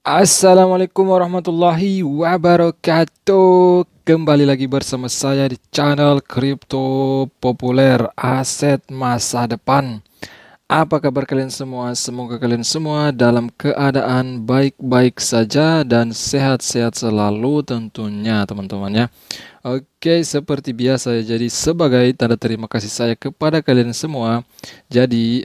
Assalamualaikum warahmatullahi wabarakatuh. Kembali lagi bersama saya di channel Kripto Populer Aset Masa Depan. Apa kabar kalian semua? Semoga kalian semua dalam keadaan baik-baik saja dan sehat-sehat selalu tentunya teman-teman ya. Oke, seperti biasa ya. Jadi sebagai tanda terima kasih saya kepada kalian semua. Jadi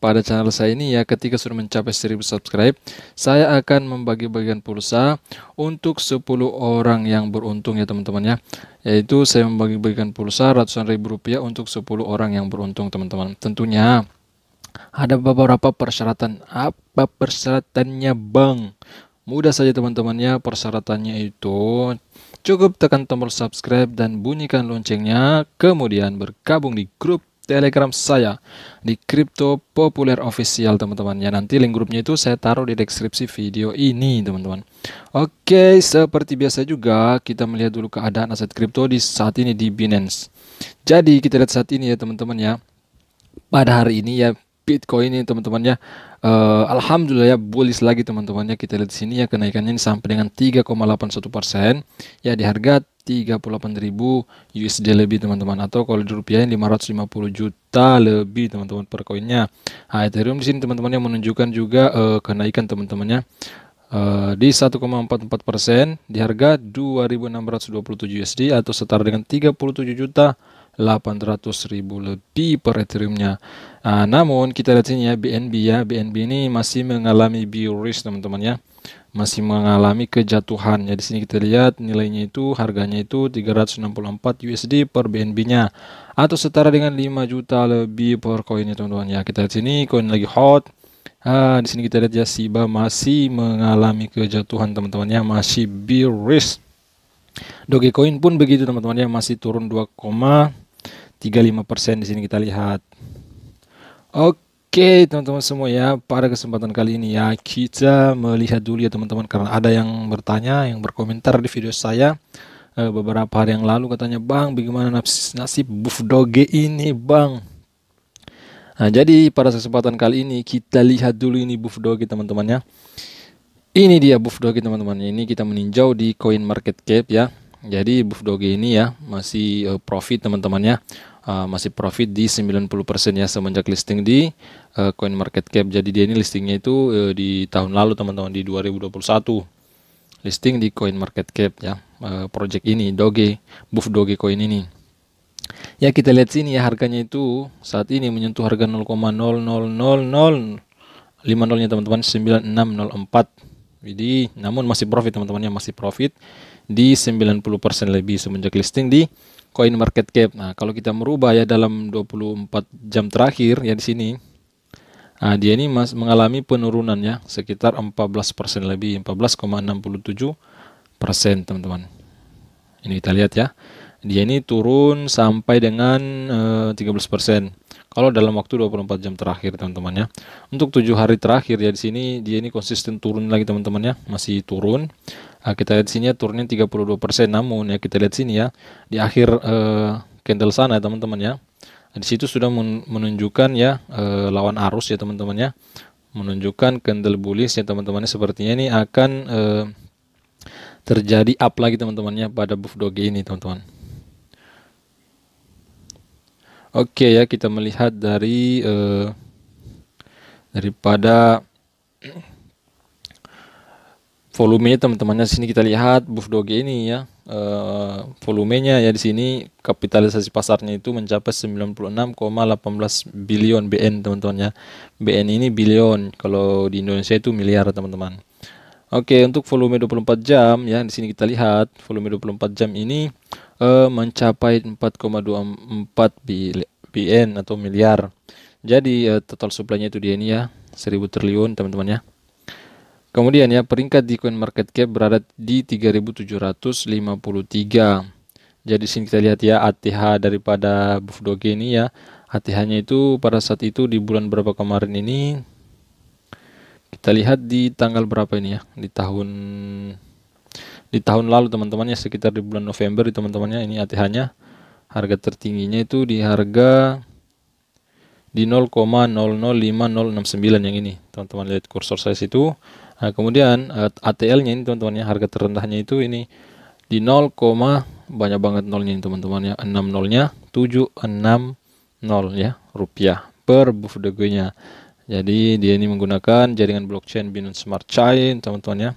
pada channel saya ini ya, ketika sudah mencapai 1000 subscribe, saya akan membagi-bagikan pulsa untuk 10 orang yang beruntung ya teman-teman ya. Yaitu saya membagi-bagikan pulsa ratusan ribu rupiah untuk 10 orang yang beruntung teman-teman. Tentunya ada beberapa persyaratan. Apa persyaratannya, Bang? Mudah saja teman-teman ya, persyaratannya itu cukup tekan tombol subscribe dan bunyikan loncengnya, kemudian bergabung di grup Telegram saya di Kripto Populer Official teman-teman ya. Nanti link grupnya itu saya taruh di deskripsi video ini teman-teman. Oke, seperti biasa juga kita melihat dulu keadaan aset kripto di saat ini di Binance. Jadi kita lihat saat ini ya teman-teman ya. Pada hari ini ya Bitcoin ini teman-teman ya, alhamdulillah ya bullish lagi teman-teman ya. Kita lihat di sini ya, kenaikannya ini sampai dengan 3,81% ya, di harga 38.000 USD lebih teman-teman, atau kalau di rupiah 550 juta lebih teman-teman per koinnya. Nah, Ethereum di sini teman-teman yang menunjukkan juga kenaikan teman-temannya di 1,44% di harga 2.627 USD atau setara dengan 37.800.000 lebih per Ethereum-nya. Namun kita lihat sini ya, BNB ini masih mengalami bearish teman-teman ya, masih mengalami kejatuhan ya. Di sini kita lihat nilainya itu, harganya itu 364 USD per BNB-nya atau setara dengan 5 juta lebih per koinnya teman-teman ya. Kita lihat sini koin lagi hot. Di sini kita lihat ya, Shiba masih mengalami kejatuhan teman-teman ya, masih bearish. Dogecoin pun begitu teman-teman ya, masih turun 2,35% di sini kita lihat. Oke teman-teman semua ya, pada kesempatan kali ini ya kita melihat dulu ya teman-teman, karena ada yang bertanya, yang berkomentar di video saya beberapa hari yang lalu, katanya, "Bang, bagaimana nasib Buff Doge ini, Bang?" Nah, jadi pada kesempatan kali ini kita lihat dulu ini Buff Doge teman-teman ya. Ini dia Buff Doge teman-teman. Ini kita meninjau di Coin Market Cap ya. Jadi Buff Doge ini ya masih profit teman-teman ya. Masih profit di 90% ya semenjak listing di Coin Market Cap. Jadi dia ini listingnya itu di tahun lalu teman-teman, di 2021. Listing di Coin Market Cap ya. Project ini Doge, Buff Doge Coin ini. Ya kita lihat sini ya, harganya itu saat ini menyentuh harga 0,00050 nya teman-teman, 9604. Jadi namun masih profit teman-teman ya, masih profit di 90% lebih semenjak listing di Coin Market Cap. Nah, kalau kita merubah ya dalam 24 jam terakhir ya di sini, dia ini mengalami penurunan ya sekitar 14% lebih, 14,67% teman-teman. Ini kita lihat ya, dia ini turun sampai dengan 13% kalau dalam waktu 24 jam terakhir teman-teman ya. Untuk 7 hari terakhir ya di sini dia ini konsisten turun lagi teman-teman ya, masih turun. Kita lihat sini ya, turunnya 32%. Namun ya kita lihat sini ya, di akhir candle sana teman-teman ya, di situ sudah menunjukkan ya lawan arus ya teman-teman ya, menunjukkan candle bullish ya teman-teman. Sepertinya ini akan terjadi up lagi teman-temannya pada Buff Doge ini teman-teman. Oke ya, kita melihat dari daripada volumenya teman-temannya. Sini kita lihat Buff Doge ini ya, volumenya ya di sini kapitalisasi pasarnya itu mencapai 96,18 billion BN teman-teman ya. BN ini billion, kalau di Indonesia itu miliar teman-teman. Oke, untuk volume 24 jam ya, di sini kita lihat volume 24 jam ini mencapai 4,24 BN atau miliar. Jadi total supply-nya itu dia ini ya 1000 triliun teman-teman ya. Kemudian ya, peringkat di Coin Market Cap berada di 3753. Jadi sini kita lihat ya ATH daripada Buff Doge ini ya. ATH-nya itu pada saat itu di bulan berapa kemarin ini? Kita lihat di tanggal berapa ini ya? Di tahun lalu teman-teman ya, sekitar di bulan November di teman-temannya. Ini ATH-nya harga tertingginya itu di harga di 0,005069 yang ini teman-teman, lihat kursor saya situ. Nah, kemudian ATL-nya ini teman-teman ya, harga terendahnya itu ini di 0, banyak banget nolnya ini teman-teman ya, 6 nolnya 760 ya rupiah per BUFDG-nya. Jadi dia ini menggunakan jaringan blockchain Binance Smart Chain teman-teman ya.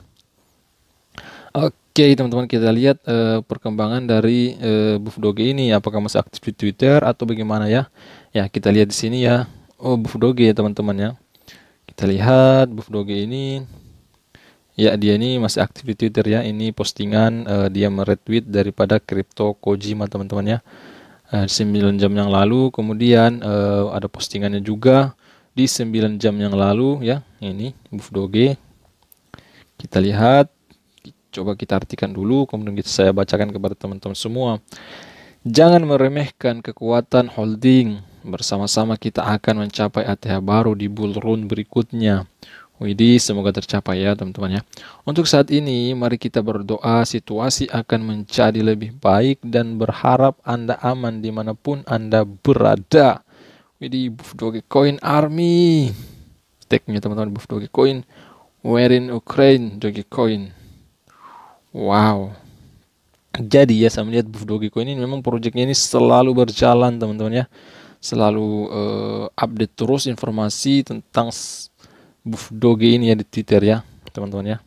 Oke teman-teman, kita lihat perkembangan dari BUFDG ini, apakah masih aktif di Twitter atau bagaimana ya. Ya kita lihat di sini ya. Oh, BUFDG ya teman-teman ya. Kita lihat BUFDG ini. Ya, dia ini masih aktif di Twitter ya. Ini postingan dia meretweet daripada Crypto Kojima teman-teman ya. 9 jam yang lalu. Kemudian ada postingannya juga di 9 jam yang lalu ya. Ini BUFDG. Kita lihat. Coba kita artikan dulu, kemudian saya bacakan kepada teman-teman semua. Jangan meremehkan kekuatan holding. Bersama-sama kita akan mencapai ATH baru di bull run berikutnya. Widih, semoga tercapai ya teman-teman ya. Untuk saat ini, mari kita berdoa situasi akan menjadi lebih baik dan berharap Anda aman dimanapun Anda berada. Widih, BUFDG Coin Army. Tag-nya teman-teman, BUFDG Coin. Where in Ukraine, Dogecoin. Wow. Jadi ya, saya melihat BUFDG Coin ini memang proyeknya ini selalu berjalan teman-teman ya. Selalu update terus informasi tentang BUFDG ini ya di Twitter ya teman-teman ya.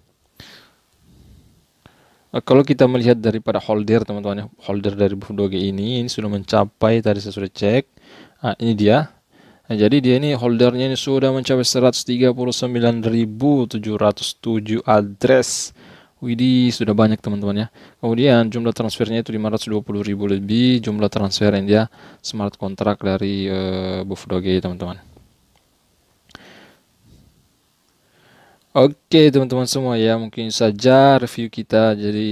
Kalau kita melihat daripada holder teman-teman ya, holder dari BUFDG ini sudah mencapai, tadi saya sudah cek. Ini dia. Nah, jadi dia ini holdernya ini sudah mencapai 139.707 address. Widih, sudah banyak teman-teman ya. Kemudian jumlah transfernya itu 520.000 lebih jumlah transfer yang dia smart contract dari BUFDG teman-teman. Oke teman-teman semua ya, mungkin saja review kita jadi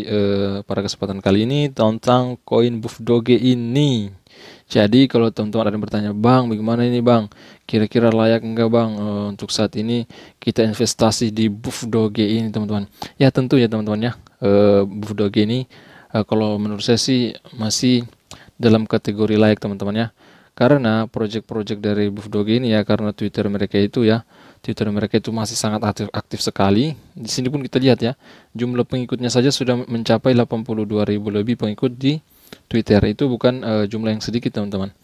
pada kesempatan kali ini tentang koin BUFDG ini. Jadi kalau teman-teman ada yang bertanya, Bang bagaimana ini Bang, kira-kira layak enggak Bang untuk saat ini kita investasi di BUFDG ini teman-teman. Ya tentu ya teman-teman ya, BUFDG ini kalau menurut saya sih masih dalam kategori layak teman-teman ya. Karena project-project dari BUFDG ini ya, karena Twitter mereka itu ya, Twitter mereka itu masih sangat aktif sekali. Di sini pun kita lihat ya, jumlah pengikutnya saja sudah mencapai 82.000 lebih pengikut di Twitter. Itu bukan jumlah yang sedikit teman-teman.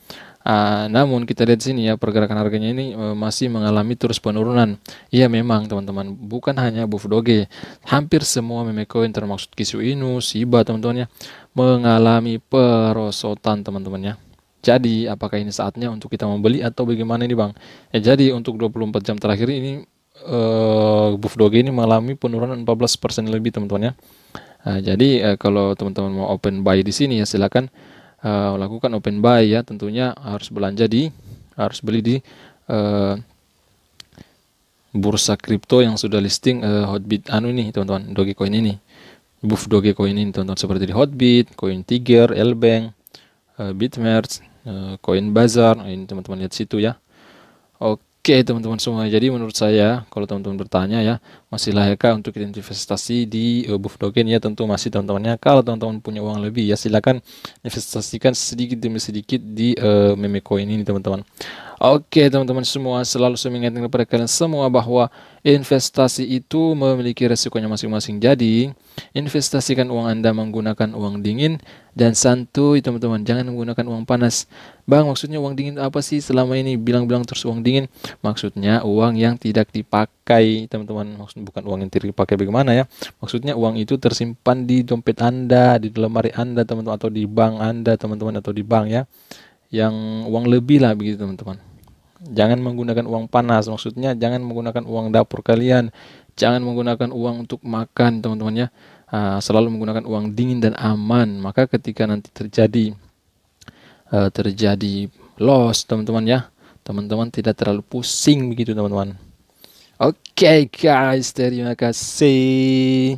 Namun kita lihat di sini ya, pergerakan harganya ini masih mengalami terus penurunan. Iya memang teman-teman, bukan hanya BUFDG, hampir semua meme coin termasuk Kishu Inu, Shiba teman-teman ya, mengalami perosotan teman-teman ya. Jadi apakah ini saatnya untuk kita membeli atau bagaimana ini Bang? Ya jadi untuk 24 jam terakhir ini BUFDG ini mengalami penurunan 14% lebih teman-teman ya. Jadi kalau teman-teman mau open buy di sini ya silakan lakukan open buy ya. Tentunya harus beli di bursa kripto yang sudah listing Hotbit ini teman-teman, Dogecoin ini. BUFDG Coin ini teman-teman, seperti di Hotbit, Coin Tiger, Lbank, Bitmerge, Coinbazar. Ini teman-teman lihat situ ya. Oke teman-teman semua, jadi menurut saya kalau teman-teman bertanya ya, masih layakkah untuk investasi di BUFDG ya? Tentu masih teman-temannya. Kalau teman-teman punya uang lebih ya silakan investasikan sedikit demi sedikit di meme coin ini teman-teman. Oke teman-teman semua, selalu saya mengingatkan kepada kalian semua bahwa investasi itu memiliki resikonya masing-masing. Jadi investasikan uang Anda menggunakan uang dingin dan santuy teman-teman, jangan menggunakan uang panas. Bang, maksudnya uang dingin apa sih selama ini bilang-bilang terus uang dingin? Maksudnya uang yang tidak dipakai teman-teman. Maksudnya bukan uang yang tidak dipakai bagaimana ya, maksudnya uang itu tersimpan di dompet Anda, di lemari Anda teman-teman, atau di bank Anda teman-teman, atau di bank ya, yang uang lebih lah begitu teman-teman. Jangan menggunakan uang panas, maksudnya jangan menggunakan uang dapur kalian, jangan menggunakan uang untuk makan teman-teman ya. Selalu menggunakan uang dingin dan aman. Maka ketika nanti terjadi loss teman-teman ya, teman-teman tidak terlalu pusing begitu teman-teman. Oke guys, terima kasih.